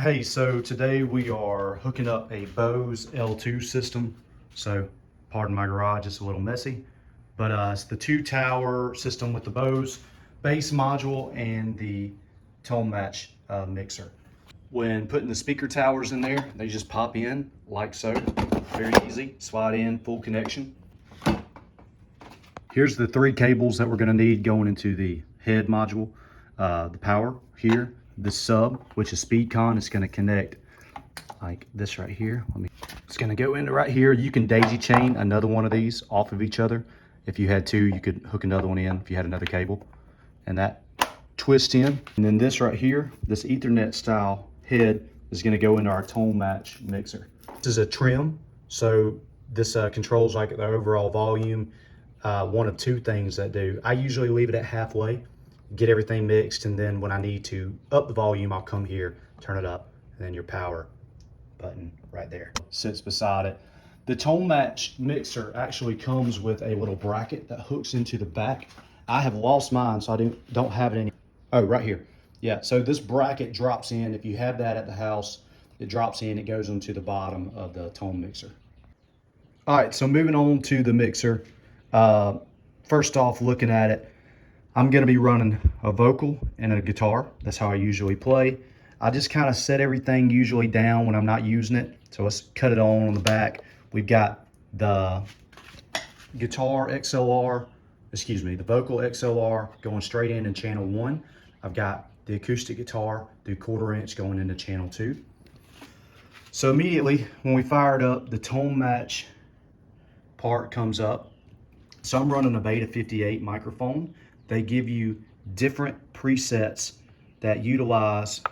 Hey, so today we are hooking up a Bose L2 system. So, pardon my garage, it's a little messy, but it's the two tower system with the Bose bass module and the tone match mixer. When putting the speaker towers in there, they just pop in like so. Very easy, slide in, full connection. Here's the three cables that we're going to need going into the head module. The power here, the sub, which is SpeedCon, is going to connect like this right here. It's going to go into right here. You can daisy chain another one of these off of each other. If you had two, you could hook another one in if you had another cable. And that twists in. And then this right here, this Ethernet style head is going to go into our tone match mixer. This is a trim, so this controls like the overall volume. One of two things that do. I usually leave it at halfway, get everything mixed, and then when I need to up the volume, I'll come here, turn it up, and then your power button right there sits beside it. The tone match mixer actually comes with a little bracket that hooks into the back. I have lost mine, so I don't have it any. Oh, right here. Yeah, so this bracket drops in. If you have that at the house, it drops in, it goes into the bottom of the tone mixer. All right, so moving on to the mixer. First off, looking at it, I'm going to be running a vocal and a guitar. That's how I usually play. I just kind of set everything usually down when I'm not using it. So let's cut it on the back. We've got the guitar XLR, the vocal XLR going straight in channel 1. I've got the acoustic guitar through 1/4 inch going into channel 2. So immediately when we fire it up, the tone match part comes up. So I'm running a Beta 58 microphone. They give you different presets that utilize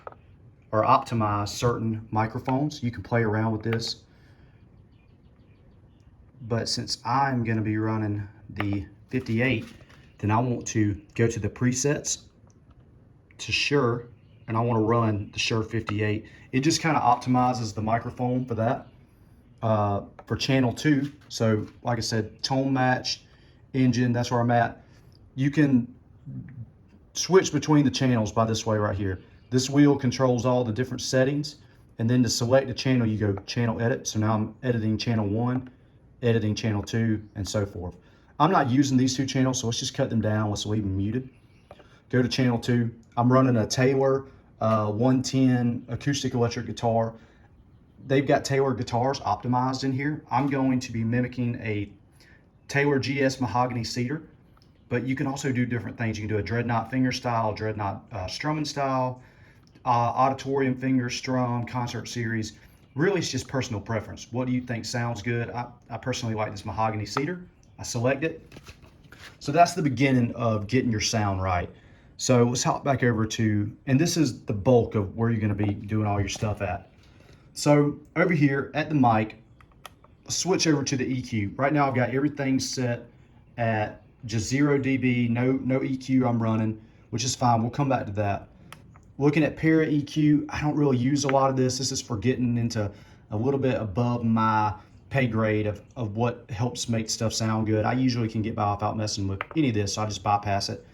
or optimize certain microphones. You can play around with this. But since I'm going to be running the 58, then I want to go to the presets to Shure, and I want to run the Shure 58. It just kind of optimizes the microphone for that. For channel 2, so like I said, tone match, engine, that's where I'm at. You can switch between the channels by this way right here. This wheel controls all the different settings, and then to select a channel, you go channel edit. So now I'm editing channel 1, editing channel 2, and so forth. I'm not using these two channels, so let's just cut them down. Let's leave them muted. Go to channel 2. I'm running a Taylor 110 acoustic electric guitar. They've got Taylor guitars optimized in here. I'm going to be mimicking a Taylor GS mahogany cedar, but you can also do different things. You can do a dreadnought finger style, dreadnought strumming style, auditorium finger strum, concert series. Really, it's just personal preference. What do you think sounds good? I personally like this mahogany cedar. I select it. So that's the beginning of getting your sound right. So let's hop back over to, and this is the bulk of where you're going to be doing all your stuff at. So over here at the mic, switch over to the EQ. Right now I've got everything set at just 0 dB, no EQ I'm running, which is fine. We'll come back to that. Looking at para EQ, I don't really use a lot of this. This is for getting into a little bit above my pay grade of what helps make stuff sound good. I usually can get by without messing with any of this, so I just bypass it.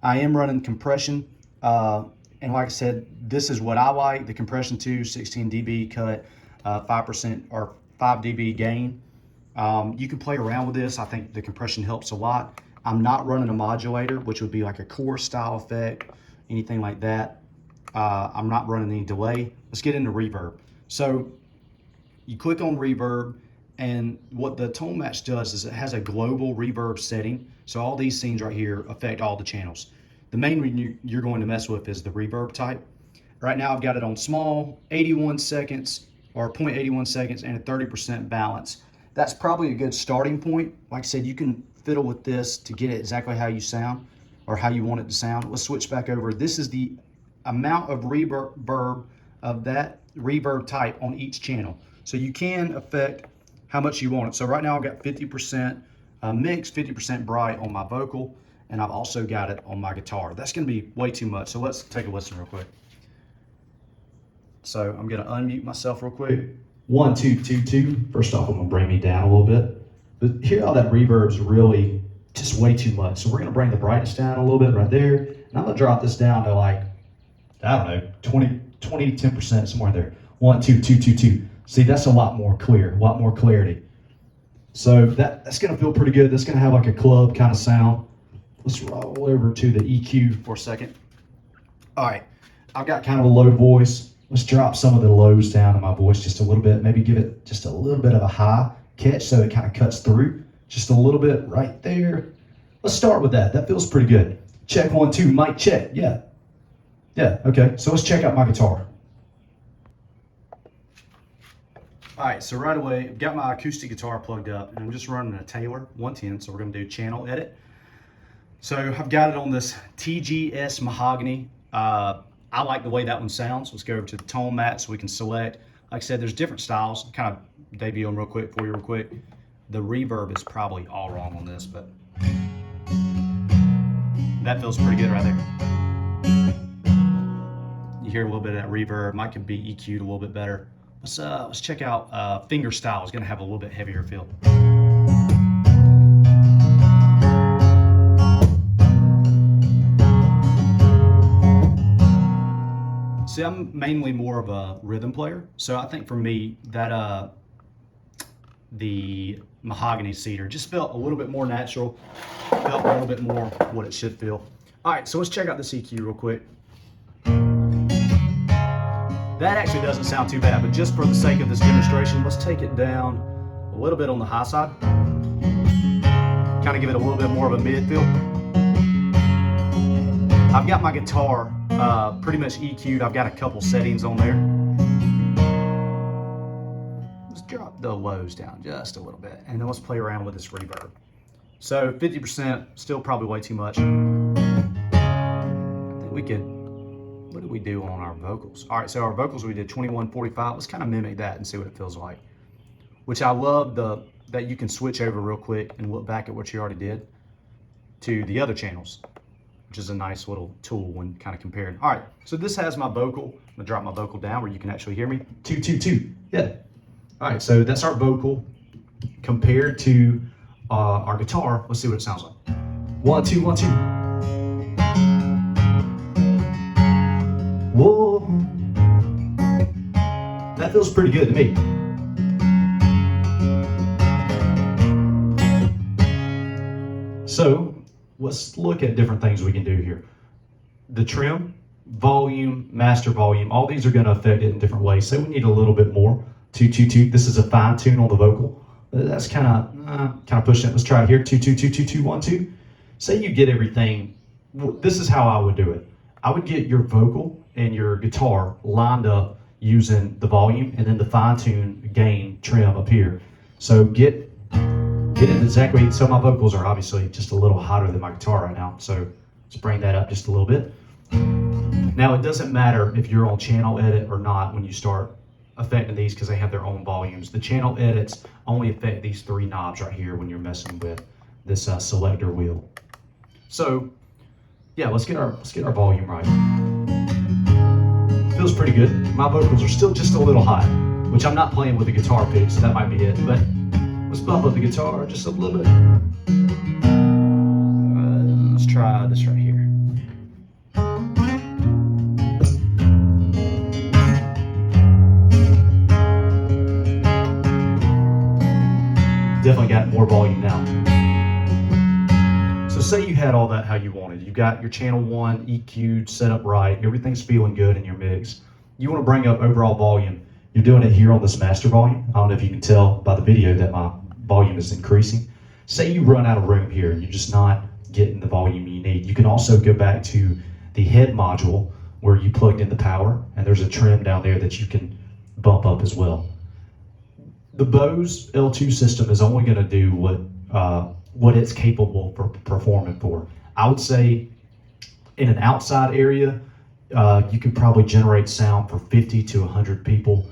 I am running compression, and like I said, this is what I like. The compression 2, 16 dB cut, 5% or 5 dB gain. You can play around with this. I think the compression helps a lot. I'm not running a modulator, which would be like a chorus style effect, anything like that. I'm not running any delay. Let's get into reverb. So you click on reverb, and what the tone match does is it has a global reverb setting. So all these scenes right here affect all the channels. The main one you're going to mess with is the reverb type. Right now I've got it on small, 81 seconds or 0.81 seconds and a 30% balance. That's probably a good starting point. Like I said, you can fiddle with this to get it exactly how you sound or how you want it to sound. Let's switch back over. This is the amount of reverb of that reverb type on each channel. So you can affect how much you want it. So right now I've got 50% mixed, 50% bright on my vocal, and I've also got it on my guitar. That's gonna be way too much. So let's take a listen real quick. So I'm gonna unmute myself real quick. 1, 2, 2, 2. First off, I'm gonna bring me down a little bit. But hear how that reverb's really just way too much. So we're gonna bring the brightness down a little bit right there. And I'm gonna drop this down to like, I don't know, 20, 20 to 10%, somewhere there. 1, 2, 2, 2, 2. See, that's a lot more clear, a lot more clarity. So that's gonna feel pretty good. That's gonna have like a club kind of sound. Let's roll over to the EQ for a second. All right, I've got kind of a low voice. Let's drop some of the lows down in my voice just a little bit. Maybe give it just a little bit of a high catch so it kind of cuts through. Just a little bit right there. Let's start with that. That feels pretty good. Check 1, 2, mic check. Yeah. Yeah, okay. So let's check out my guitar. All right, so right away, I've got my acoustic guitar plugged up, and I'm just running a Taylor 110, so we're gonna do channel edit. So I've got it on this TGS mahogany. I like the way that one sounds. Let's go over to the tone mat so we can select. Like I said, there's different styles. Kind of debut them real quick for you real quick. The reverb is probably all wrong on this, but that feels pretty good right there. You hear a little bit of that reverb. Might could be EQ'd a little bit better. Let's check out finger style. It's gonna have a little bit heavier feel. See, I'm mainly more of a rhythm player, so I think for me that the mahogany cedar just felt a little bit more natural, felt a little bit more what it should feel. All right, so let's check out this EQ real quick. That actually doesn't sound too bad, but just for the sake of this demonstration, let's take it down a little bit on the high side. Kind of give it a little bit more of a mid feel. I've got my guitar pretty much EQ'd. I've got a couple settings on there. Let's drop the lows down just a little bit, and then let's play around with this reverb. So 50%, still probably way too much. I think we could, what did we do on our vocals? All right, so our vocals, we did 21:45. Let's kind of mimic that and see what it feels like. Which I love that you can switch over real quick and look back at what you already did to the other channels, which is a nice little tool when kind of comparing. All right, so this has my vocal. I'm gonna drop my vocal down where you can actually hear me. 2, 2, 2, yeah. All right, so that's our vocal compared to our guitar. Let's see what it sounds like. 1, 2, 1, 2. Whoa, that feels pretty good to me. So let's look at different things we can do here. The trim, volume, master volume, all these are going to affect it in different ways. Say we need a little bit more. 2, 2, 2. This is a fine tune on the vocal. That's kind of pushing it. Let's try it here. 2, 2, 2, 2, 2, 1, 2. Say you get everything. This is how I would do it. I would get your vocal and your guitar lined up using the volume and then the fine tune gain trim up here. So get it exactly. So my vocals are obviously just a little hotter than my guitar right now. So let's bring that up just a little bit. Now it doesn't matter if you're on channel edit or not when you start affecting these because they have their own volumes. The channel edits only affect these 3 knobs right here when you're messing with this selector wheel. So yeah, let's get our volume right. Feels pretty good. My vocals are still just a little high, which I'm not playing with the guitar pick, so that might be it. But let's bump up the guitar just a little bit. Let's try this right here. Definitely got more volume now. So say you had all that how you wanted. You got your channel 1 EQ'd, set up right, everything's feeling good in your mix. You want to bring up overall volume. You're doing it here on this master volume. I don't know if you can tell by the video that my volume is increasing. Say you run out of room here, you're just not getting the volume you need. You can also go back to the head module where you plugged in the power, and there's a trim down there that you can bump up as well. The Bose L2 system is only going to do what it's capable for performing for. I would say in an outside area, you could probably generate sound for 50 to 100 people.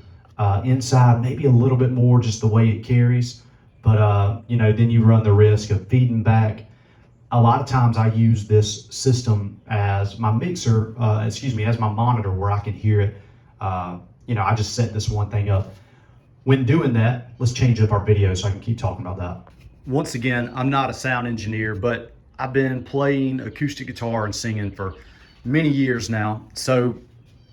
Inside, maybe a little bit more just the way it carries, but then you run the risk of feeding back. A lot of times I use this system as my mixer, as my monitor where I can hear it. I just set this one thing up. When doing that, let's change up our video so I can keep talking about that. Once again, I'm not a sound engineer, but I've been playing acoustic guitar and singing for many years now. So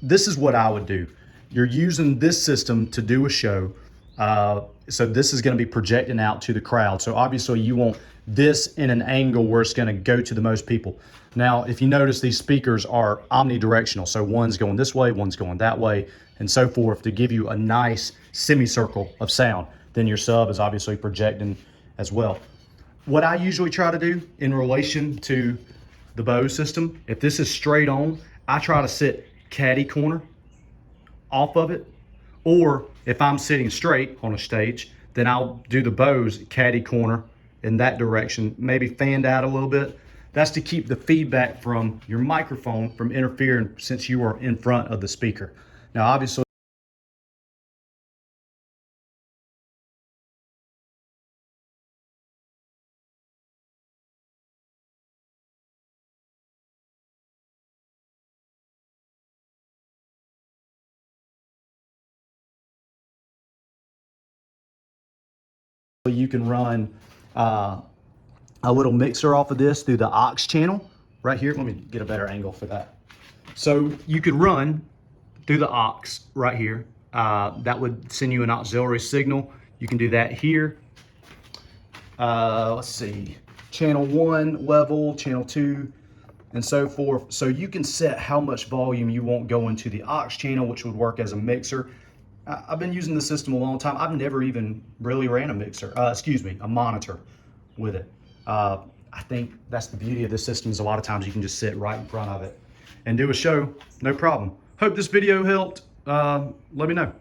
this is what I would do. You're using this system to do a show. So this is going to be projecting out to the crowd. So obviously you want this in an angle where it's going to go to the most people. Now, if you notice, these speakers are omnidirectional. So one's going this way, one's going that way, and so forth, to give you a nice semicircle of sound. Then your sub is obviously projecting as well. What I usually try to do in relation to the Bose system, if this is straight on, I try to sit caddy corner off of it. Or if I'm sitting straight on a stage, then I'll do the Bose caddy corner in that direction, maybe fanned out a little bit. That's to keep the feedback from your microphone from interfering, since you are in front of the speaker. Now, obviously, you can run a little mixer off of this through the aux channel right here. Let me get a better angle for that. So you could run through the aux right here. That would send you an auxiliary signal. You can do that here. Let's see, channel 1 level, channel 2, and so forth. So you can set how much volume you want go into the aux channel, which would work as a mixer. I've been using the system a long time. I've never even really ran a mixer, a monitor with it. I think that's the beauty of this system, is a lot of times you can just sit right in front of it and do a show, no problem. Hope this video helped. Let me know.